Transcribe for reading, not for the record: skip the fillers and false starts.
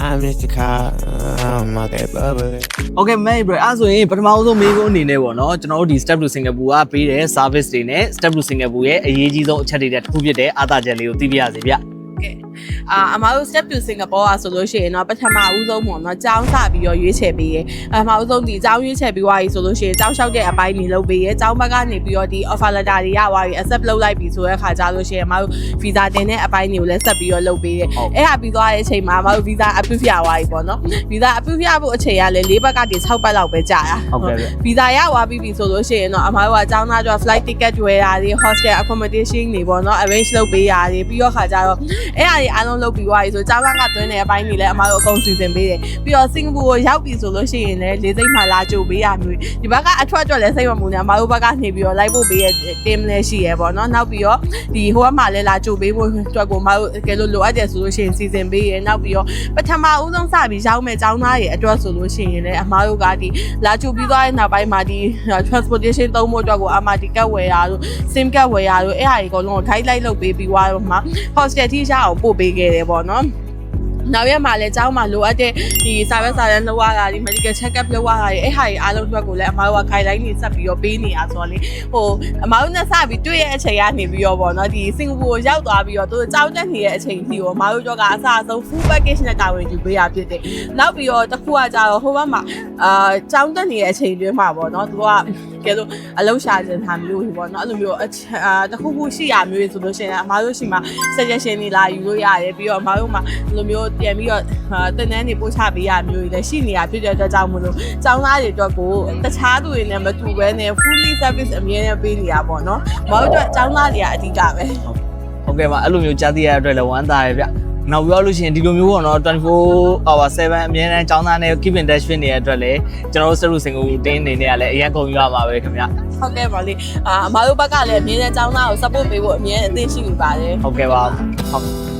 I miss the car, my that bubble. Okay မဲ bro အဲ့ဆိုရင်ပထမဆုံးမေးခွန်းအနေနဲ့ပေါ့နော်ကျွန်တော်တို့ဒီ Step to Singapore ကပေးတဲ့ service တွေနဲ့ Step to Singapore ရဲ့အရေးကြီးဆုံးအချက်တွေတစ်ခုဖြစ်တဲ့အာသာချက်လေးကိုသိပြရစီဗျအမတို့ Step to Singapore ဆိုလို့ရှိရင်တော့ပထမဦးဆုံးပေါ့နော်ကျောင်းစပြီးတော့ရွေးချယ်ပေးရဲပထမဦးဆုံးဒီကျောင်းရွေးချယ်ပြီးွားပြီဆိုလို့ရှိရင်ကျောင်းလျှောက်တဲ့အပိုင်းနေလုပ်ပေးရဲကျောင်းဘက်ကနေပြီးတော့ဒီ offer letter တွေရသွားပြီ accept လုပ်လိုက်ပြီဆိုတဲ့ခါကျလို့ရှိရင်အမတို့ visa တင်တဲ့အပိုင်းတွေကိုလည်းဆက်ပြီးတော့လုပ်ပေးရဲအဲ့ဟာပြီးသွားတဲ့အချိန်မှာအမတို့ visa approve ရသွားပြီပေါ့နော် visa approve ရဖို့အချိန်ကလည်း၄ဘက်ကနေ6ဘက်လောက်ပဲကြာတာ ဟုတ်ကဲ့ visa ရသွားပြီဆိုလို့ရှိရင်တော့အမတို့ကကျောင်းသားတို့ flight ticket ဝယ်တာတွေ hostel accommodation တွေပေါ့နော် arrange လုပ်ပေးတာတွေပြီးတော့ခါကျတော့အဲ့ဟာတွေအားလုံးလုပ်ပြီးသွားပြီဆိုကျောင်းသားကတွင်းတဲ့အပိုင်းတွေလည်းအမတို့အကုန်စီစဉ်ပေးတယ်ပြီးတော့စင်ကာပူကိုရောက်ပြီဆိုလို့ရှိရင်လည်းလေးစိတ်မှလာကြိုပေးရမျိုးဒီဘက်ကအထွက်အတွက်လည်းစိတ်မပူနဲ့အမတို့ဘက်ကနေပြီးတော့လိုက်ဖို့ပေးရ team လည်းရှိရပေါ့နော်နောက်ပြီးတော့ဒီဟိုဘက်မှာလည်းလာကြိုပေးဖို့အတွက်ကိုအမတို့ကဲလို့လိုအပ်တယ်ဆိုလို့ရှိရင်စီစဉ်ပေးရနောက်ပြီးတော့ပထမဦးဆုံးစပြီးရောက်မဲ့ကျောင်းသားတွေအတွက်ဆိုလို့ရှိရင်လည်းအမတို့ကဒီလာကြိုပြီးသွားတဲ့နောက်ပိုင်းမှာဒီ transportation သုံးဖို့အတွက်ကိုအမဒီကတ်ဝယ်ရတို့ sim ကတ်ဝယ်ရတို့အဲ့ဟာတွေအကုန်လုံးကို guide လိုက်လုပ်ပေးပြီးသွားတော့မှ hostel ထိရအောင်ပို့ပေးခဲ့တယ်ပေါ့နော်နောက်ရက်မှာလည်းကျောင်းမှာလိုအပ်တဲ့ဒီစာရွက်စာတမ်းလုပ်ရတာဒီ medical check up လုပ်ရတာတွေအဲ့ဟာတွေအားလုံးအတွက်ကိုလည်းအမတို့က guideline တွေဆက်ပြီးတော့ပေးနေရဆိုတော့လေဟိုအမတို့နဲ့စပြီးတွေ့ရတဲ့အချိန်ကနေပြီးတော့ပေါ့နော်ဒီစင်ကာပူကိုရောက်သွားပြီးတော့သူကျောင်းတက်နေတဲ့အချိန်ကြီးကိုအမတို့တို့ကအစားအဆုံး full package နဲ့တာဝန်ယူပေးရဖြစ်တယ်နောက်ပြီးတော့တစ်ခုကကြတော့ဟိုဘက်မှာကျောင်းတက်နေတဲ့အချိန်တွင်းမှာပေါ့နော်သူကကဲလို့အလုံးရှာခြင်းထားမျိုးပေါ့နော်အဲ့လိုမျိုးတစ်ခုခုရှိရမျိုးဆိုလို့ရှိရင်အမတို့ရှိမှာ suggestion တွေလာယူလို့ရတယ်ပြီးတော့အမတို့မှာအဲ့လိုမျိုးပြန်ပြီးတော့တင်တန်းတွေပို့ချပေးရမျိုးတွေလည်းရှိနေတာဖြစ်တဲ့အတွက်ကြောင့်မလို့ကျောင်းသားတွေအတွက်ကိုတခြားသူတွေနဲ့မတူဘဲနဲ့ fully service အမြဲတမ်းပေးနေတာပေါ့နော်မဟုတ်တော့ကျောင်းသားတွေကအဓိကပဲဟုတ်ကဲ့ပါအဲ့လိုမျိုးကြားသိရတဲ့အတွက်လည်းဝမ်းသာရဗျနောက်ပြောလို့ရှိရင်ဒီလိုမျိုးပေါ့နော်24 hour 7အမြဲတမ်းကျောင်းသားနဲ့ keep in touch ဖြစ်နေတဲ့အတွက်လည်းကျွန်တော်တို့ Step to Singapore တင်းအနေနဲ့ကလည်းအရင်ကုန်ယူရမှာပဲခင်ဗျဟုတ်ကဲ့ပါလေအမတို့ဘက်ကလည်းအမြဲတမ်းကျောင်းသားကို support ပေးဖို့အမြဲအသင့်ရှိနေပါတယ်ဟုတ်ကဲ့ပါဟုတ်